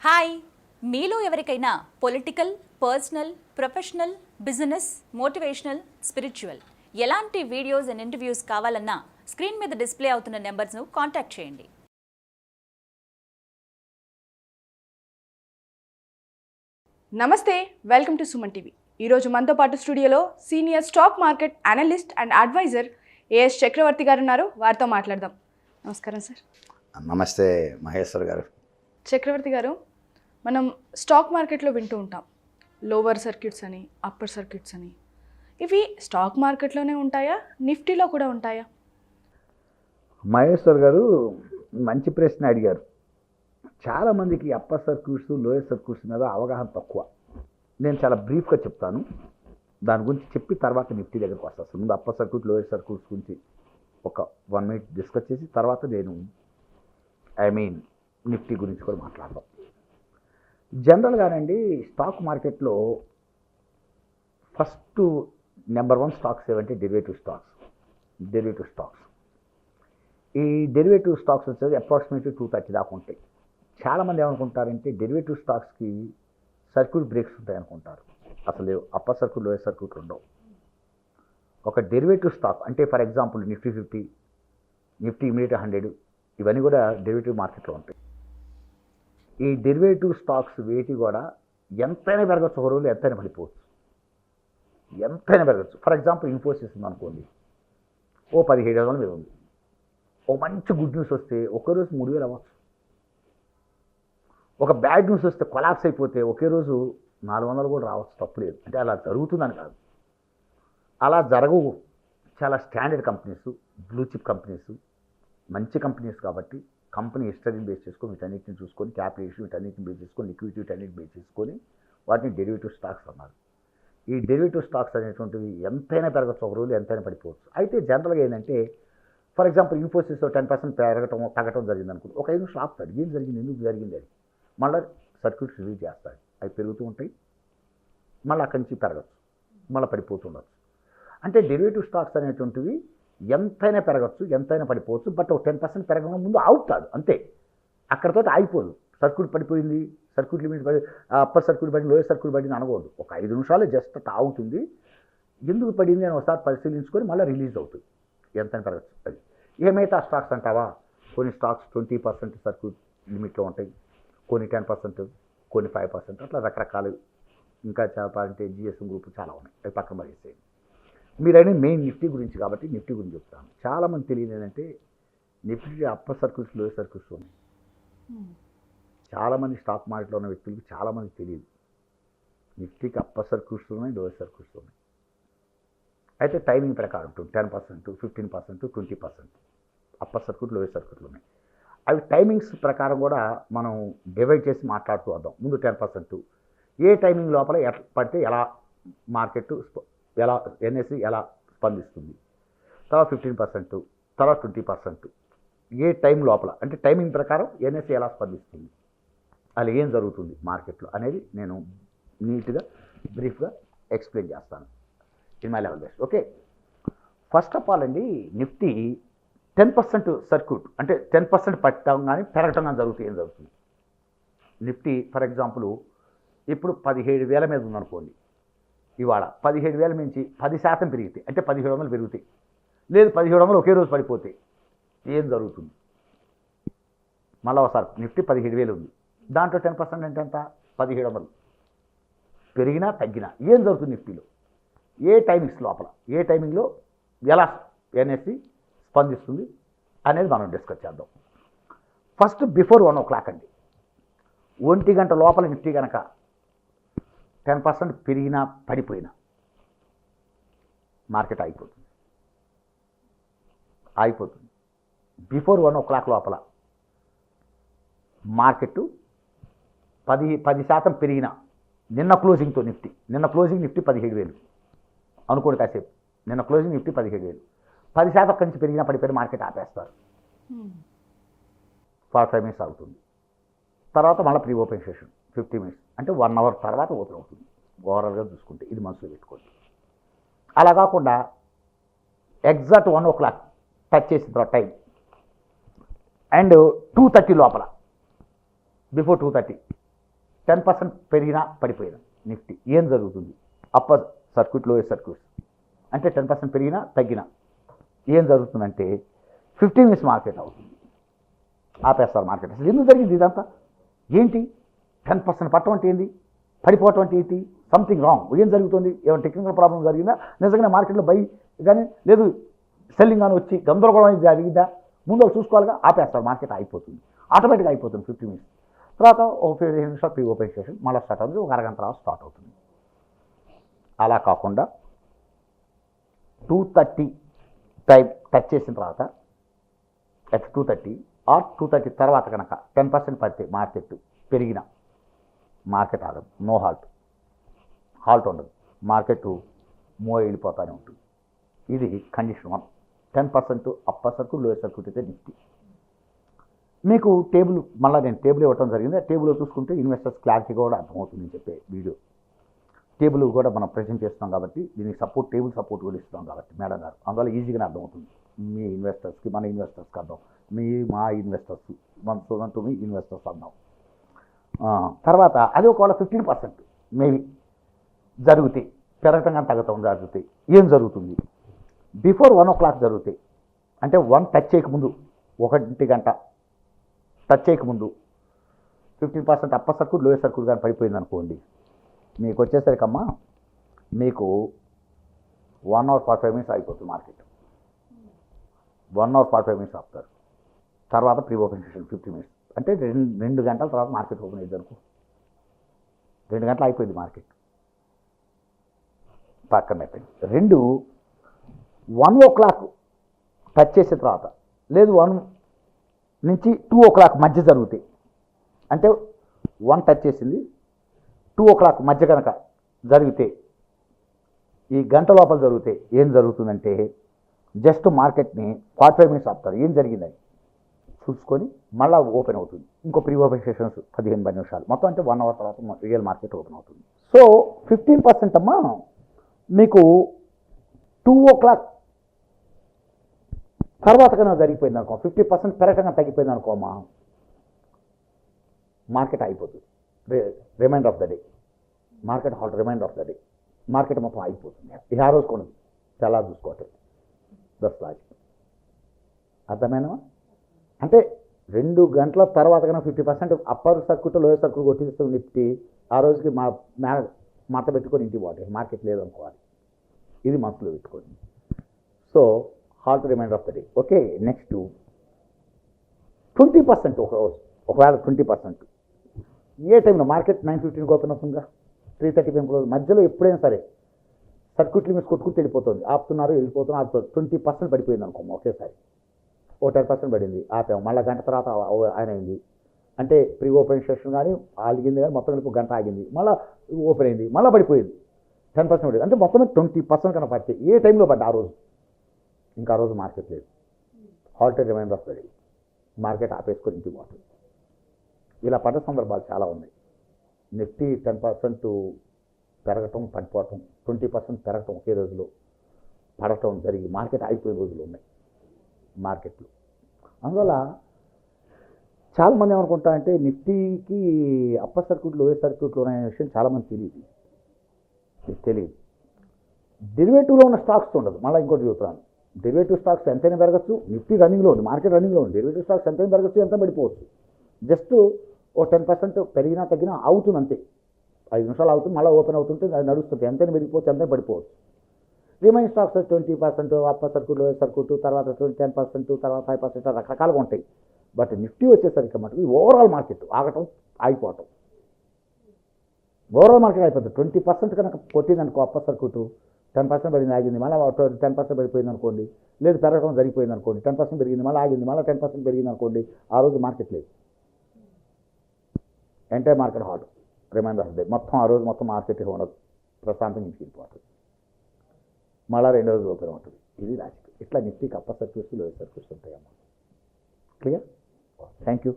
Hi, మీలో ఎవరికైనా political, personal, professional, business, motivational, spiritual ఎలాంటి వీడియోస్ అండ్ ఇంటర్వ్యూస్ కావాలన్నా స్క్రీన్ మీద డిస్ప్లే అవుతున్న నెంబర్స్ను కాంటాక్ట్ చేయండి. నమస్తే, వెల్కమ్ టు సుమన్ టీవీ. ఈరోజు మనతో పాటు స్టూడియోలో senior stock market analyst and advisor AS Chakravarthy garu ఉన్నారు. వారితో మాట్లాడదాం. నమస్కారం సార్. నమస్తే మహేశ్వర్ గారు. చక్రవర్తి గారు, మనం స్టాక్ మార్కెట్లో వింటూ ఉంటాం లోవర్ సర్క్యూట్స్ అని, అప్పర్ సర్క్యూట్స్ అని. ఇవి స్టాక్ మార్కెట్లోనే ఉంటాయా, నిఫ్టీలో కూడా ఉంటాయా? మహేశ్వర్ గారు మంచి ప్రశ్న అడిగారు. చాలామందికి అప్పర్ సర్క్యూట్స్, లోయర్ సర్క్యూట్స్ మీద అవగాహన తక్కువ. నేను చాలా బ్రీఫ్గా చెప్తాను. దాని గురించి చెప్పి తర్వాత నిఫ్టీ దగ్గరకు వస్తాను. ముందు అప్పర్ సర్క్యూట్, లోయర్ సర్క్యూట్స్ గురించి ఒక 1 minute డిస్కస్ చేసి తర్వాత నేను నిఫ్టీ గురించి కూడా మాట్లాడదాం. జనరల్గానండి స్టాక్ మార్కెట్లో ఫస్ట్ నెంబర్ 1 స్టాక్స్ ఏవంటే డెరివేటివ్ స్టాక్స్. ఈ డెరివేటివ్ స్టాక్స్ వచ్చేది అప్రాక్సిమేట్లీ 230 దాకా ఉంటాయి. చాలామంది ఏమనుకుంటారంటే డెరివేటివ్ స్టాక్స్కి సర్క్యూట్ బ్రేక్స్ ఉంటాయి అనుకుంటారు. అసలు అప్పర్ సర్క్యూట్, లోయర్ సర్క్యూట్ ఉండవు. ఒక డెరివేటివ్ స్టాక్ అంటే for example Nifty 50, Nifty immediate 100, ఇవన్నీ కూడా డెరివేటివ్ మార్కెట్లో ఉంటాయి. ఈ డెరివేటివ్ స్టాక్స్ వేటి కూడా ఎంతైనా పెరగచ్చు, ఒక రోజులో ఎంతైనా పడిపోవచ్చు, ఎంతైనా పెరగచ్చు. ఫర్ ఎగ్జాంపుల్ ఇన్ఫోసిస్ ఉందనుకోండి, 1700 మీద ఉంది. ఓ మంచి గుడ్ న్యూస్ వస్తే ఒకే రోజు 3000 అవ్వచ్చు. ఒక బ్యాడ్ న్యూస్ వస్తే కొలాప్స్ అయిపోతే ఒకే రోజు 400 కూడా రావచ్చు. తప్పులేదు, అంటే అలా జరుగుతుందని కాదు. అలా జరగవు. చాలా standard companies, blue chip companies, మంచి కంపెనీస్ కాబట్టి కంపెనీ హిస్టరీని బేస్ చేసుకొని వీటన్నిటిని చూసుకొని, క్యాపిటల్ వీటన్నిటిని బేస్ చేసుకొని, లిక్విడిటీ వీటన్నిటిని బేస్ చేసుకొని వాటిని డెరివేటివ్ స్టాక్స్ అన్నారు. ఈ డెరివేటివ్ స్టాక్స్ అనేటువంటివి ఎంతైనా పెరగచ్చు, ఒక రోజు ఎంతైనా పడిపోవచ్చు. అయితే జనరల్గా ఏంటంటే ఫర్ ఎగ్జాంపుల్ ఇన్ఫోసిస్ 10% తగ్గటం జరిగింది అనుకుంటే ఒక 5 నిమిషాలు ఆపుతాడు. ఏం జరిగింది, ఎందుకు జరిగింది అని. మళ్ళీ సర్క్యూట్స్ రిలీజ్ చేస్తాడు. అవి పెరుగుతూ ఉంటాయి, మళ్ళీ అక్కడి నుంచి పెరగచ్చు, మళ్ళీ పడిపోతుండొచ్చు. అంటే డెరివేటివ్ స్టాక్స్ అనేటువంటివి ఎంతైనా పెరగచ్చు, ఎంతైనా పడిపోవచ్చు. బట్ ఒక 10% పెరగడం ముందు ఆగుతాడు, అంతే. అక్కడితో ఆగిపోదు. సర్క్యూట్ పడిపోయింది, సర్క్యూట్ లిమిట్ పడి, అప్పర్ సర్క్యూట్ పడింది, లోయర్ సర్క్యూట్ పడింది అనకూడదు. ఒక 5 నిమిషాలు జస్ట్ ఆగుతుంది. ఎందుకు పడింది అని ఒకసారి పరిశీలించుకొని మళ్ళీ రిలీజ్ అవుతుంది. ఎంతైనా పెరగచ్చు. అది ఏమైతే ఆ స్టాక్స్ అంటావా, కొన్ని స్టాక్స్ 20% సర్క్యూట్ లిమిట్లో ఉంటాయి, కొన్ని 10%, కొన్ని 5%, అట్లా రకరకాలు. ఇంకా చెప్పాలంటే జిఎస్ఎం గ్రూప్ చాలా ఉన్నాయి, అవి పక్కన పడేసేయండి. మీరైనా మెయిన్ నిఫ్టీ గురించి కాబట్టి నిఫ్టీ గురించి చెప్తాను. చాలామంది తెలియదు ఏంటంటే Nifty upper circuits, lower circuits ఉన్నాయి. చాలామంది స్టాక్ మార్కెట్లో ఉన్న వ్యక్తులకు చాలామందికి తెలియదు నిఫ్టీకి అప్పర్ సర్క్యూట్స్ ఉన్నాయి, లోయర్ సర్క్యూట్స్ ఉన్నాయి. అయితే టైమింగ్ ప్రకారం 10%, 15%, 20% అప్పర్ సర్క్యూట్, లోయర్ సర్క్యూట్లు ఉన్నాయి. అవి టైమింగ్స్ ప్రకారం కూడా మనం డివైడ్ చేసి మాట్లాడుతూ వద్దాం. ముందు 10% ఏ టైమింగ్ లోపల పడితే ఎలా మార్కెట్ ఎలా ఎన్ఎస్సి ఎలా స్పందిస్తుంది, తర్వాత 15%, తర్వాత 20% ఏ టైం లోపల, అంటే టైమింగ్ ప్రకారం ఎన్ఎస్సి ఎలా స్పందిస్తుంది, అలా ఏం జరుగుతుంది మార్కెట్లో అనేది నేను నీట్గా బ్రీఫ్గా ఎక్స్ప్లెయిన్ చేస్తాను in my level best. Okay, first of all అండి, నిఫ్టీ 10% సర్క్యూట్ అంటే 10% పట్టడం కానీ పెరగటం కానీ జరుగుతుంది. ఏం జరుగుతుంది? నిఫ్టీ ఫర్ ఎగ్జాంపుల్ ఇప్పుడు 17,000 మీద ఉందనుకోండి. ఇవాళ 17,000 నుంచి 10% పెరిగితే అంటే 1,700 పెరుగుతాయి. లేదు 1,700 ఒకే రోజు పడిపోతే ఏం జరుగుతుంది? మళ్ళీ ఒకసారి నిఫ్టీ 17,000 ఉంది, దాంట్లో 10% అంటే ఎంత? 1,700 పెరిగినా తగ్గినా ఏం జరుగుతుంది నిఫ్టీలో? ఏ టైమింగ్స్ లోపల, ఏ టైమింగ్లో ఎలా ఎన్ఎస్సి స్పందిస్తుంది అనేది మనం డిస్కస్ చేద్దాం. ఫస్ట్ బిఫోర్ 1 o'clock అండి, 1 గంట లోపల నిఫ్టీ కనుక 10% పెరిగినా పడిపోయినా మార్కెట్ ఆగిపోతుంది. బిఫోర్ 1 o'clock లోపల మార్కెట్ 10% పెరిగినా, నిన్న క్లోజింగ్ నిఫ్టీ 17,000 అనుకోండి కాసేపు. నిన్న క్లోజింగ్ నిఫ్టీ 17,000, 10% అక్కడి నుంచి పెరిగినా పడిపోయిన మార్కెట్ ఆపేస్తారు. 45 minutes అవుతుంది. తర్వాత మళ్ళీ ప్రీ ఓపెన్ సెషన్ 50 minutes, అంటే 1 hour తర్వాత ఓపెన్ అవుతుంది. ఓవరాల్గా చూసుకుంటే ఇది మనసులో పెట్టుకోండి. అలా కాకుండా ఎగ్జాక్ట్ 1 o'clock టచ్ చేసిన టైం అండ్ 2:30 లోపల, బిఫోర్ 2:30 10% పెరిగినా పడిపోయినా నిఫ్టీ ఏం జరుగుతుంది? అప్పర్ సర్క్యూట్ లోయర్ సర్క్యూట్ అంటే 10% పెరిగినా తగ్గినా ఏం జరుగుతుందంటే 15 మినిట్స్ మార్కెట్ అవుతుంది, ఆపేస్తారు మార్కెట్. అసలు ఎందుకు జరిగింది ఇదంతా? ఏంటి 10% పట్టడం అంటే ఏంది, పడిపోవటం అంటే ఏంటి? Something wrong. ఏం జరుగుతుంది? ఏమైనా టెక్నికల్ ప్రాబ్లం జరిగిందా, నిజంగా మార్కెట్లో బై కానీ లేదు సెల్లింగ్ అని వచ్చి గందరగోళం జరిగిందా? ముందు చూసుకోవాలిగా. ఆపేస్తారు, మార్కెట్ అయిపోతుంది, ఆటోమేటిక్గా అయిపోతుంది 15 మినిట్స్. తర్వాత ఒక 15 నిమిషాలు ప్రీ ఓపెన్ సెషన్ మళ్ళీ స్టార్ట్ అవుతుంది, ఒక అరగంట తర్వాత స్టార్ట్ అవుతుంది. అలా కాకుండా 2:30 టైం టచ్ చేసిన తర్వాత ఎట్ 2:30 ఆర్ 2:30 తర్వాత కనుక 10% పడితే మార్కెట్ పెరిగిన మార్కెట్ ఆగదు, నో హాల్ట్ ఉండదు, మార్కెట్ మూవ్ వెళ్ళిపోతూనే ఉంటుంది. ఇది condition 1. 10% upper circuit lower circuit అయితే నిఫ్టీ. మీకు టేబుల్ మళ్ళీ నేను టేబుల్ ఇవ్వడం జరిగింది. ఆ టేబుల్లో చూసుకుంటే ఇన్వెస్టర్స్ క్లారిటీగా కూడా అర్థమవుతుందని చెప్పే వీడియో. టేబుల్ కూడా మనం ప్రజెంట్ చేస్తున్నాం కాబట్టి దీనికి సపోర్ట్, టేబుల్ సపోర్ట్ కూడా ఇస్తున్నాం కాబట్టి మేడం గారు, అందువల్ల ఈజీగానే అర్థమవుతుంది మీ ఇన్వెస్టర్స్కి, మన ఇన్వెస్టర్స్కి అర్థం, మా ఇన్వెస్టర్స్, మన స్టూడెంట్ మీ ఇన్వెస్టర్స్ అర్థం. తర్వాత అది ఒకవేళ 15% మేబీ జరుగుతాయి, పెరగటం కానీ తగ్గటం జరుగుతాయి. ఏం జరుగుతుంది? బిఫోర్ 1 o'clock జరుగుతాయి, అంటే 1 టచ్ చేయకముందు, 1 గంట టచ్ చేయకముందు 15% అప్పర్ సర్క్యూట్ లోయర్ సర్క్యూట్ కానీ పడిపోయింది అనుకోండి, మీకు వచ్చేసరికమ్మా మీకు 1 hour 45 minutes అయిపోతుంది మార్కెట్. 1 hour 45 minutes ఆపుతారు. తర్వాత ప్రీ ఓపెన్ సెషన్ 50 minutes, అంటే 2 గంటల తర్వాత మార్కెట్ ఓపెన్ అయ్యింది అనుకో. 2 గంటలు అయిపోయింది మార్కెట్, పక్కన అయిపోయింది. 1 o'clock టచ్ చేసిన తర్వాత, లేదు 1 నుంచి 2 o'clock మధ్య జరుగుతాయి, అంటే 1 టచ్ చేసింది 2 o'clock మధ్య కనుక జరిగితే, ఈ గంట లోపల జరిగితే ఏం జరుగుతుందంటే జస్ట్ మార్కెట్ని 45 minutes ఆపుతారు. ఏం జరిగిందని చూసుకొని మళ్ళీ ఓపెన్ అవుతుంది. ఇంకో ప్రీ ఓపెన్ సెషన్స్ 15 నిమిషాలు మొత్తం, అంటే 1 hour తర్వాత రియల్ మార్కెట్ ఓపెన్ అవుతుంది. సో 15% అమ్మా మీకు 2 o'clock తర్వాత కన్నా జరిగిపోయింది అనుకో, 50% పెరగటంగా తగ్గిపోయింది అనుకోమా, మార్కెట్ అయిపోతుంది. Reminder of the day market halt, reminder of the day market మొత్తం అయిపోతుంది. ఇక ఆ రోజు కొనదు, చాలా చూసుకోవట్లేదు. దస్ లాజిక్. అర్థమైనా? అంటే 2 గంటల తర్వాత కన్నా 50% అప్పర్ సర్క్యూట్ లోయర్ సర్క్యూట్ కొట్టిస్తుంది నిఫ్టీ, ఆ రోజుకి మాట పెట్టుకొని ఇంటికి పోవాలి, మార్కెట్ లేదనుకోవాలి. ఇది మనసులో పెట్టుకోండి. So halt, reminder of the day. Okay, next 20% ఒకవేళ 20% ఏ టైంలో మార్కెట్ 9:15 ఓపెన్ అవుతుందిగా, 3:35 క్లోజ్ మధ్యలో ఎప్పుడైనా సరే సర్క్యూట్ లిమిట్స్ కొట్టుకుంటూ వెళ్ళిపోతుంది, ఆపుతున్నారు వెళ్ళిపోతున్నారు, 20% పడిపోయింది అనుకోము ఒకేసారి. 10% పడింది, ఆపాము, మళ్ళీ గంట తర్వాత ఆయన అయింది, అంటే ప్రీ ఓపెన్ సెషన్ కానీ ఆగింది కానీ మొత్తం కలిపి గంట ఆగింది, మళ్ళీ ఓపెన్ అయింది, మళ్ళీ పడిపోయింది, 10% పడింది, అంటే మొత్తం 20% కన్నా పడితే ఏ టైంలో పడ్డా ఆ రోజు, ఇంకా ఆ రోజు మార్కెట్ లేదు. Halt, reminder of the day market ఆపేసుకొని ఇంటికి పోతుంది. ఇలా పడ్డ సందర్భాలు చాలా ఉన్నాయి. నిఫ్టీ 10% పెరగటం, పడిపోవటం, 20% పెరగటం ఒకే రోజులో, పడటం జరిగి మార్కెట్ అయిపోయే రోజులు ఉన్నాయి మార్కెట్లో. అందువల్ల చాలామంది ఏమనుకుంటారంటే నిఫ్టీకి అప్పర్ సర్క్యూట్ లోయర్ సర్క్యూట్లో అనే విషయం చాలామంది తెలియదు. డెరివేటివ్లో ఉన్న స్టాక్స్ ఉండదు. మళ్ళీ ఇంకోటి చెబుతున్నాను, డెరివేటివ్ స్టాక్స్ ఎంతైనా పెరగచ్చు, నిఫ్టీ రన్నింగ్లో ఉంది, మార్కెట్ రన్నింగ్లో ఉంది, డెరివేటివ్ స్టాక్స్ ఎంతైనా పెరగచ్చు, ఎంత పడిపోవచ్చు. జస్ట్ ఓ 10% పెరిగినా తగ్గినా అవుతుంది అంతే. 5 నిమిషాలు అవుతుంది, మళ్ళీ ఓపెన్ అవుతుంటే అది నడుస్తుంది, ఎంతైనా పెరిగిపోవచ్చు, ఎంతైనా పడిపోవచ్చు. Remain stocks 20% upper circuit lower circuit, తర్వాత 10%, తర్వాత 5% రకరకాలుగా ఉంటాయి. బట్ నిఫ్టీ వచ్చేసరికి మటుకు ఓవరాల్ మార్కెట్ ఆగటం, ఆగిపోవటం, ఓవరాల్ మార్కెట్ అయిపోతుంది. 20% కనుక కొట్టిందనుకో అప్పర్ సర్క్యూట్, 10% పడింది ఆగింది, మళ్ళీ 10% పడిపోయింది అనుకోండి, లేదు పెరగడం జరిగిపోయింది అనుకోండి, 10% పెరిగింది మళ్ళీ ఆగింది, మళ్ళీ 10% పెరిగింది అనుకోండి, ఆ రోజు మార్కెట్ లేదు, entire market halt, reminder of day మొత్తం ఆ రోజు మొత్తం మార్కెట్ ఉండదు, ప్రశాంతంగా ఇంటికి వెళ్ళిపోతుంది, మళ్ళీ 2 రోజులు ఓపెన్ ఉంటుంది. ఇది లాజిక్. ఇట్లా నిఫ్టీకి అప్పర్ సర్క్యూట్స్ లోయర్ సర్క్యూట్స్ ఉంటాయమ్మా. క్లియర్? Thank you.